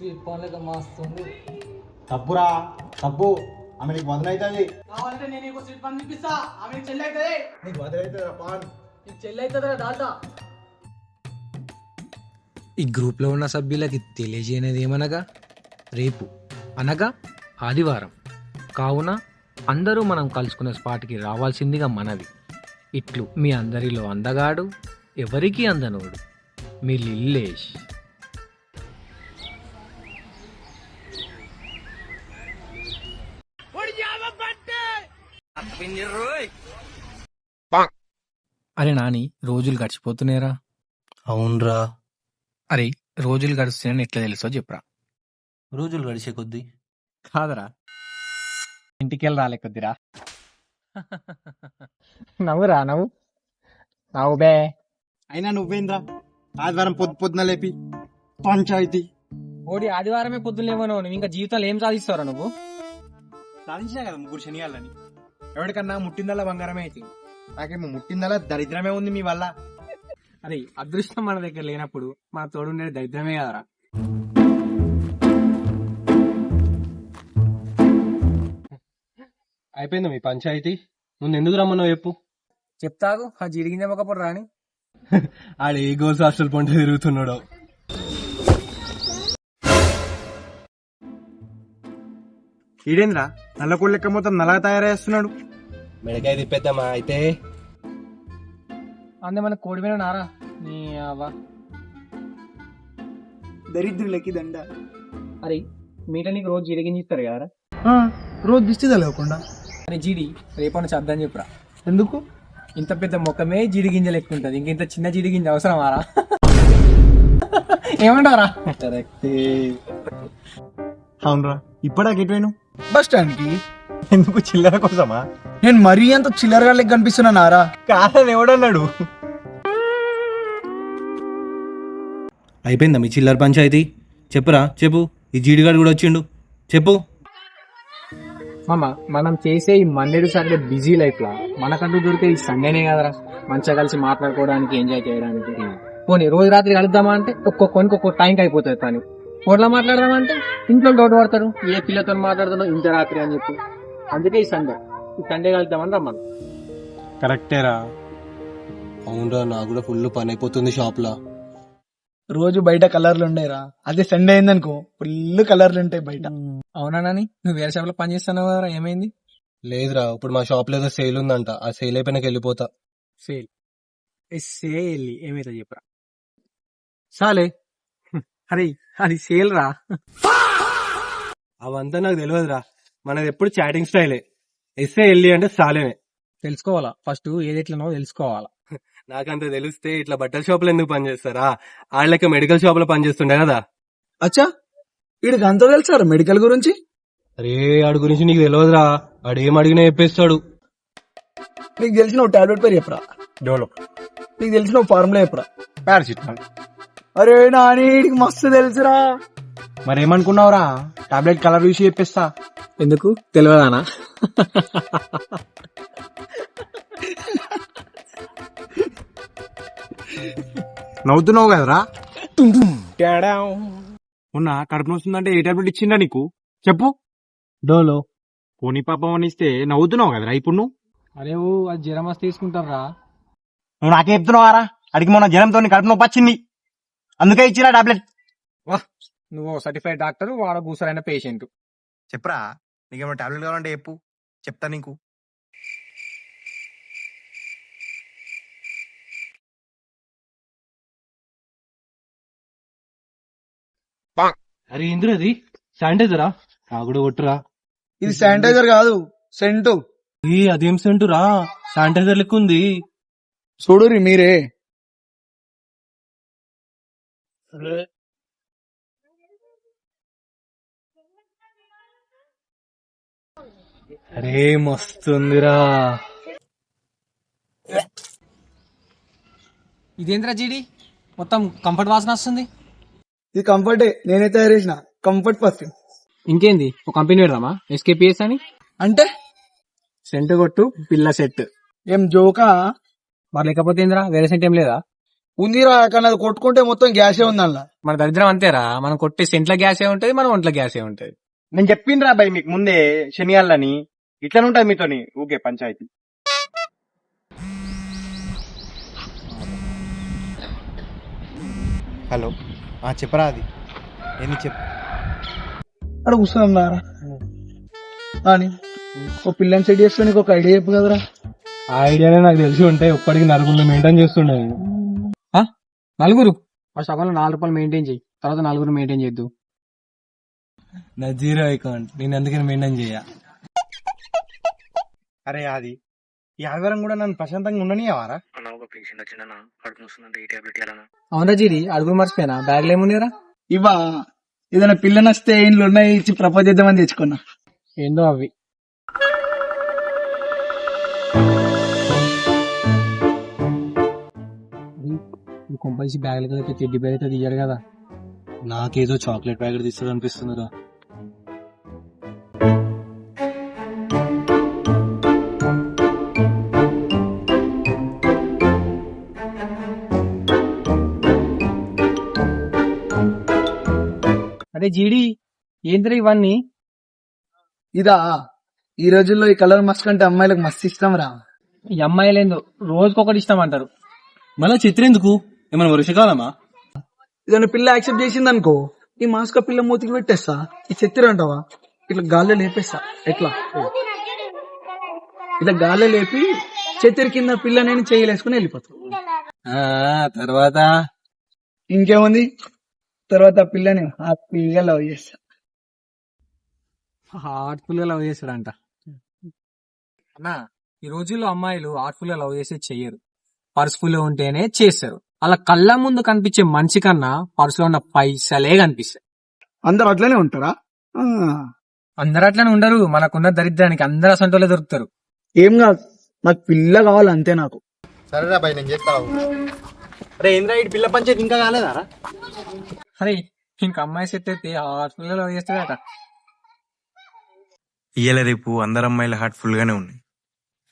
Sweet corn లెక్క మస్తుంది. తప్పురా తప్పు, ఆమె నీకు వదలవుతుంది. కావాలంటే నేను నీకు స్వీట్ పాన్ చూపిస్తా, ఆమె నీకు చెల్లి అవుతుంది. నీకు వదలవుతుంది పాన్. నీకు చెల్లి అవుతుందిరా డాల్టా. ఈ గ్రూప్లో ఉన్న సభ్యులకి తెలియజేయనిది ఏమనగా, రేపు అనగా ఆదివారం కావున అందరూ మనం కలుసుకునే స్పాట్కి రావాల్సిందిగా మనవి. ఇట్లు మీ అందరిలో అందగాడు, ఎవరికీ అందనోడు, మీ లిల్లేష్. అరే నాని, రోజులు గడిచిపోతున్నాయిరా. అవునరా, అరే రోజులు గడుస్తున్నాయని ఎట్లా తెలుసో చెప్పురా. రోజులు గడిచే కొద్దీ కాదరా, ఇంటికెళ్ళి రాలే కొద్దిరా. నవ్వురా నవ్వు నవ్వు బే. అయినా నువ్వేంద్రా ఆదివారం పొద్దున లేపి పంచాయతీ ఓడి ఆదివారమే పొద్దులేమో నువ్వు ఇంకా జీవితంలో ఏం సాధిస్తావురా నువ్వు? సాధించినా కదా ముగ్గురు శనియాలని. ఎవరికన్నా ముట్టిందల్లా బంగారమే అవుతుంది, నాకేమో ముట్టిందల్లా దరిద్రమే ఉంది మీ వల్ల. అరే అదృష్టం మన దగ్గర లేనప్పుడు మన తోడుండేది దరిద్రమే కదరా. అయిపోయింది మీ పంచాయతీ. ముందు ఎందుకు రమ్మన్నావు చెప్పు. చెప్తాగు ఆ జిరిగింజ మొక్కపోడు రాని. ఆడ ఏ గోల్స్ హాస్టల్ పంట తిరుగుతున్నాడు. ఈడేంద్రా నల్లకోళ్ళ లెక్క మొత్తం నల్లగా తయారేస్తున్నాడు. మెడకాయ తిప్పేద్దామా అయితే? అందే మన కోడి మీద నారా నీ అవ్వ. దరిద్రులకి దండ. అరే మీట నీకు రోజు జిరిగింజ ఇస్తారు కదరా. రోజు దిష్టి తలగకుండా. అరే జీడి రేపటి నుంచి అర్థం చెప్పురా. ఎందుకు? ఇంత పెద్ద మొక్కమే జిడిగింజ లెక్క ఉంటుంది, ఇంత చిన్న జిడిగింజ అవసరమారా? ఏమంటారా? కరెక్టే. అవునరా, ఇప్పటికి ఎటువైను? బస్ స్టాండ్ కి. ఎందుకు చిల్లర కోసమా? నేను మరీ అంత చిల్లరగా లెక్క కనిపిస్తున్నానారా? కాదని ఎవడన్నాడు? అయిపోయిందా మీ చిల్లర పంచాయతీ? చెప్పురా చెప్పు. ఈ జీడిగాడు కూడా వచ్చిండు, చెప్పు. మామ మనం చేసే ఈ మండేడు సాటర్డే బిజీ లైఫ్ లా మనకంటూ దొరికే ఈ సండేనే కదరా మంచిగా కలిసి మాట్లాడుకోవడానికి, ఎంజాయ్ చేయడానికి. పోనీ రోజు రాత్రి కలుద్దామా అంటే ఒక్కొక్కరికి ఒక్కొక్క టైంకి అయిపోతుంది పని. ఫోన్లో మాట్లాడదామంటే ఇంట్లో డౌట్ పడతారు, ఏ పిల్లతో మాట్లాడుతున్నావు ఇంత రాత్రి అని చెప్పి. అందుకే ఈ సండే కలుద్దామని రమ్మను. కరెక్టేరా. అవునరా, నాకు కూడా ఫుల్ పని అయిపోతుంది షాప్ లా. రోజు బయట కలర్లు ఉండేరా, అదే సండే అయిందనుకో ఫుల్ కలర్లు ఉంటాయి బయట. అవునా నాని, నువ్వు వేరే షాప్ లో పని చేస్తున్నావు కదరా, ఏమైంది? లేదురా, ఇప్పుడు మా షాప్ లో ఏదో సేల్ ఉందంట, ఆ సేల్ అయిపోయినాక వెళ్ళిపోతా. సేల్ సేల్ ఏమైతే చెప్పరా. సాలే. అరే అది సేల్ రా. అవంతా నాకు తెలియదురా, మనది ఎప్పుడు చాటింగ్ స్టైలే. ఎస్ఏ వెళ్ళి అంటే సాలేనే. తెలుసుకోవాలా, ఫస్ట్ ఏది ఎట్లనో తెలుసుకోవాలా. నాకంత తెలిస్తే ఇట్లా బట్టల షాప్ లో ఎందుకు పనిచేస్తారా? వాళ్ళకి మెడికల్ షాప్ లో పనిచేస్తుండే కదా. అచ్చా, వీడికి అంత తెలుసారా మెడికల్ గురించి? అరే ఆడి గురించి నీకు తెలియదురా, ఆడు ఏం అడిగినా చెప్పేస్తాడు. నీకు తెలిసిన టాబ్లెట్ పేరు చెప్పరా. డోలో. నీకు తెలిసిన ఫార్ములా చెప్పరా. పారాసిటమాల్. అరే నాని, వీడికి మస్తు తెలుసురా. మరేమనుకున్నావురా, టాబ్లెట్ కలర్ చూసి చెప్పేస్తా. ఎందుకు తెలియదానా? నవ్వుతున్నావు కదరా. మొన్న కడుపు నొస్తుందంటే ఏ టాబ్లెట్ ఇచ్చిందా నీకు చెప్పు. డోలో. పోనీ పాపం అని ఇస్తే నవ్వుతున్నావు కదరా ఇప్పుడు నువ్వు. అరే ఓ అది జ్వరం వస్తే తీసుకుంటారా. నువ్వు నాకే చెప్తున్నావారా? అడిగి మొన్న జ్వరంతో కడుపు నొప్పి వచ్చింది, అందుకే ఇచ్చిరా టాబ్లెట్. నువ్వు సర్టిఫైడ్ డాక్టర్, వాడ కూసరైన పేషెంట్. చెప్పరా, నీకేమైనా టాబ్లెట్ కావాలంటే చెప్పు, చెప్తా నీకు. అరే ఇంద్రది శానిటైజరా? నాకు కూడా కొట్టురా. ఇది శానిటైజర్ కాదు, సెంటు. అదేం సెంటురా, శానిటైజర్ లెక్క ఉంది. చూడురి మీరే. అరే మస్తుందిరా. ఇదేంద్రా జీడి, మొత్తం కంఫర్ట్ వాసన వస్తుంది. ఇది కంఫర్టే, నేనే తయారు చేసిన కంఫర్ట్ పర్ఫ్యూమ్. ఇంకేంది, ఒక కంపెనీ పెడదామా, ఎస్కేపిఎస్ అని. అంటే సెంట్ కొట్టు, పిల్ల సెట్. ఏం జోకా? మరి లేకపోతే ఏంద్రా, వేరే సెంట్ ఏం లేదా? ఉందిరా కానీ అది కొట్టుకుంటే మొత్తం గ్యాసే ఉంది అందులో. మన దరిద్రం అంతేరా, మనం కొట్టే సెంట్ల గ్యాసే ఉంటది, మన ఒంట్ల గ్యాసే ఉంటది. నేను చెప్పిండ్రా భయ్ మీకు ముందే శనియాలని ఇట్లా ఉంటాయి మీతోని ఊకే పంచాయతీ. హలో చెప్పరా అది ఏంది చెప్పు. అక్కడ కూర్చున్నాం రా అని ఒక పిల్లని సెట్ చేస్తే నీకు ఒక ఐడియా చెప్పు కదరా. ఆ ఐడియానే నాకు తెలిసి ఉంటాయి, ఒక్కడికి నలుగురు మెయింటైన్ చేస్తుండే. నలుగురు ఫస్ట్ అకౌంట్ 4 రూపాయలు మెయింటైన్ చేయి, తర్వాత నలుగురు మెయింటైన్ చేద్దు. నా జీరో అకౌంట్, నేను అందుకని మెయింటైన్ చేయ. అరే అది ఈ ఆదివారం కూడా నన్ను ప్రశాంతంగా ఉండనివారా? అవునా జీడి, అడుగులు మర్చిపోయినా, బ్యాగ్లు ఏమున్నాయిరా? ఇవా ఏదైనా పిల్లని వస్తే ఇంట్లో ఉన్నాయి ఇచ్చి ప్రపోజ్ చేద్దామని తెచ్చుకున్నా. ఏందో అవి. కొంపల్సి బ్యాగ్లకి అయితే చెడ్డి బ్యాగ్ అయితే తీయడు కదా. నాకేదో చాక్లెట్ ప్యాకెట్ తీస్తాడు అనిపిస్తుందిరా. అదే జీడి, ఏంద్రా ఇవన్నీ? ఇదా ఈ రోజుల్లో ఈ కలర్ మస్త్ అంటే అమ్మాయిలకు మస్తు ఇష్టం రా. ఈ అమ్మాయిలేందో రోజుకొకటి ఇష్టం అంటారు. మళ్ళా చిత్ర ఎందుకు, ఏమైనా వర్షకాలమా? ఏదైనా పిల్ల యాక్సెప్ట్ చేసింది అనుకో, ఈ మాస్క పిల్ల మూతికి పెట్టేస్తా, ఈ చెత్తిర అంటావా ఇట్లా గాల్లో లేపేస్తా. ఎట్లా ఇట్లా గాల్లో లేపి చెత్తిరి కింద పిల్ల నేను చేయలేసుకుని వెళ్ళిపోతా. తర్వాత ఇంకేముంది, తర్వాత ఆ పిల్లని హ్యాపీగా లవ్ చేస్తా. హార్ట్ఫుల్ గా లవ్ చేస్తాడంట. అన్నా, ఈ రోజుల్లో అమ్మాయిలు హార్ట్ఫుల్ గా లవ్ చేసి చెయ్యరు, పర్స్ఫుల్ గా ఉంటేనే చేస్తారు. అలా కళ్ళ ముందు కనిపించే మనిషి కన్నా పర్సులో ఉన్న పైసలే కనిపిస్తాయి. అందరు అట్లనే ఉంటారా? అందరు అట్లనే ఉండరు, మనకున్న దరిద్రానికి అందరు అసంటోళ్ళే దొరుకుతారు. ఏం కాదు, నాకు పిల్ల కావాలి అంతే. నాకు సరేరా భయ్ నేను చేస్తావు. అరే ఏంద్రా ఇటు పిల్ల పంచాయతీ ఇంకా కాలేదారా? అరే ఇంక అమ్మాయి సెట్ అయితే హార్ట్ఫుల్ గా లవ్ చేస్తాడట. ఇయ్యాల రేపు అందరు అమ్మాయిలు హార్ట్ఫుల్ గానే ఉన్నాయి,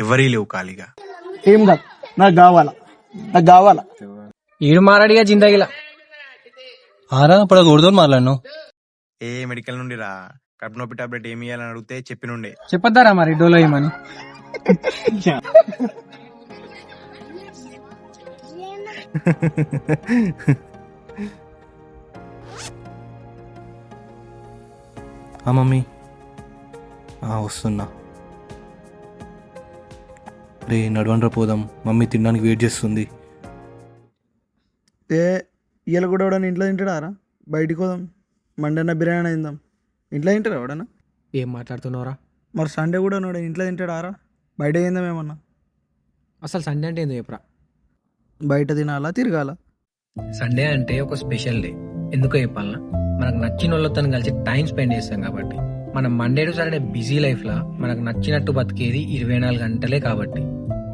ఎవరీ లేవు ఖాళీగా. ఏం కాదు, నాకు కావాలా, నాకు కావాలా. ఈడు మారాడిగా జిందగీలా. ఆరా పడకూడదు మాట్లాడను. ఏ మెడికల్ నుండి రా, కడుపు నొప్పి టాబ్లెట్ ఏమి ఇయ్యాలని అడిగితే చెప్పినుండే. చెప్పొద్దారా మరి డోలో ఏమని? మమ్మీ వస్తున్నా. రే నడవండ్రా పోదాం, మమ్మీ తినడానికి వెయిట్ చేస్తుంది. ఇయ్యాల కూడా ఎవడన్నా ఇంట్లో తింటాడా? బయటికి పోదాం, మండన్న బిర్యానీ తిందాం. ఇంట్లో తింటారా ఎవడన్నా? ఏం మాట్లాడుతున్నావురా? మరి సండే కూడా ఉన్నాడు, ఇంట్లో తింటాడారా? బయట తిందాం ఏమన్నా? అసలు సండే అంటే ఏందో చెప్పరా? బయట తినాలా తిరగాల? సండే అంటే ఒక స్పెషల్ డే. ఎందుకో చెప్పాలనా, మనకు నచ్చిన వాళ్ళతో కలిసి టైం స్పెండ్ చేస్తాం కాబట్టి. మనం Monday to Saturday busy life లా మనకు నచ్చినట్టు బతికేది 24 గంటలే కాబట్టి.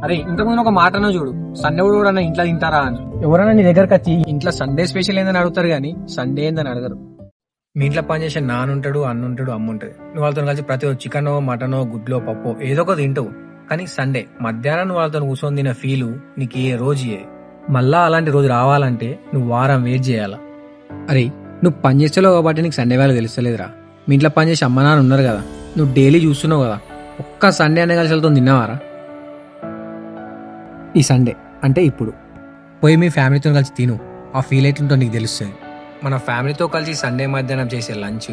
అరే ఇంతకుముందు ఒక మాటనో చూడు, సండే కూడా ఇంట్లో తింటారా అని. ఎవరైనా నీ దగ్గరకు వచ్చి ఇంట్లో సండే స్పెషల్ ఏందని అడుగుతారు గానీ సండే ఏందని అడగరు. మీ ఇంట్లో పనిచేసే నానుంటాడు, అన్నుంటాడు, అమ్ముంటది. నువ్వు వాళ్ళతో కలిసి ప్రతి చికెనో మటనో గుడ్లో పప్పో ఏదో ఒక తింటావు. కానీ సండే మధ్యాహ్నం నువ్వు వాళ్ళతో కూర్చొని తిన ఫీలు నీకు ఏ రోజు మళ్ళా అలాంటి రోజు రావాలంటే నువ్వు వారం వెయిట్ చేయాలా. అరే నువ్వు పని చేసేలో కాబట్టి నీకు సండే వేళ తెలుస్తలేదురా. మీ ఇంట్లో పనిచేసే అమ్మ నాన్న ఉన్నారు కదా, నువ్వు డైలీ చూస్తున్నావు కదా, ఒక్క సండే అనే కలిసి వెళ్తావు తిన్నావారా? ఈ సండే అంటే ఇప్పుడు పోయి మీ ఫ్యామిలీతో కలిసి తిను, ఆ ఫీల్ ఎట్లుంటో నీకు తెలుస్తుంది. మన ఫ్యామిలీతో కలిసి సండే మధ్యాహ్నం చేసే లంచ్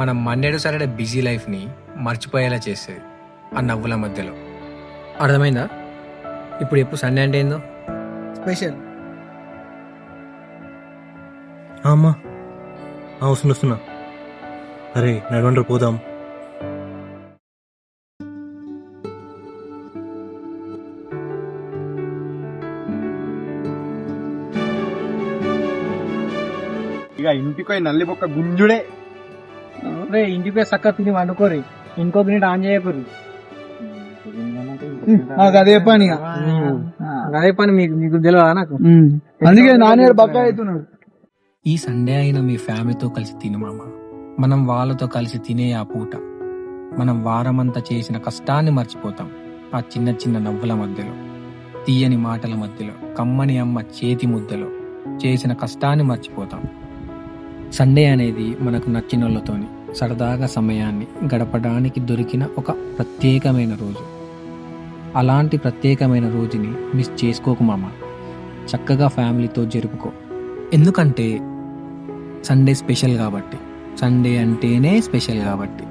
మనం మండే టు సాటర్డే బిజీ లైఫ్ని మర్చిపోయేలా చేస్తుంది ఆ నవ్వుల మధ్యలో. అర్థమైందా? ఇప్పుడు ఎప్పుడు సండే అంటే ఏందో స్పెషల్. అమ్మా వస్తున్నా. అరే నడవండ్రా పోదాం. ఇక ఇంటికి నల్లి బొక్క గుంజుడే. ఇంటికి చక్క తిని వండుకోరి, ఇంకో గిన్నె ఆన్ చేయకూరి. అదే పని, అదే పని మీకు తెలియదా? నాకు అందుకే నాన్న బక్క అవుతున్నాడు. ఈ సండే అయినా మీ ఫ్యామిలీతో కలిసి తిను మామ. మనం వాళ్ళతో కలిసి తినే ఆ పూట మనం వారమంతా చేసిన కష్టాన్ని మర్చిపోతాం ఆ చిన్న చిన్న నవ్వుల మధ్యలో. తీయని మాటల మధ్యలో, కమ్మని అమ్మ చేతి ముద్దలో చేసిన కష్టాన్ని మర్చిపోతాం. సండే అనేది మనకు నచ్చిన వాళ్ళతోని సరదాగా సమయాన్ని గడపడానికి దొరికిన ఒక ప్రత్యేకమైన రోజు. అలాంటి ప్రత్యేకమైన రోజుని మిస్ చేసుకోకు మామ. చక్కగా ఫ్యామిలీతో జరుపుకో. ఎందుకంటే సండే స్పెషల్ కాబట్టి, సండే అంటేనే స్పెషల్ కాబట్టి.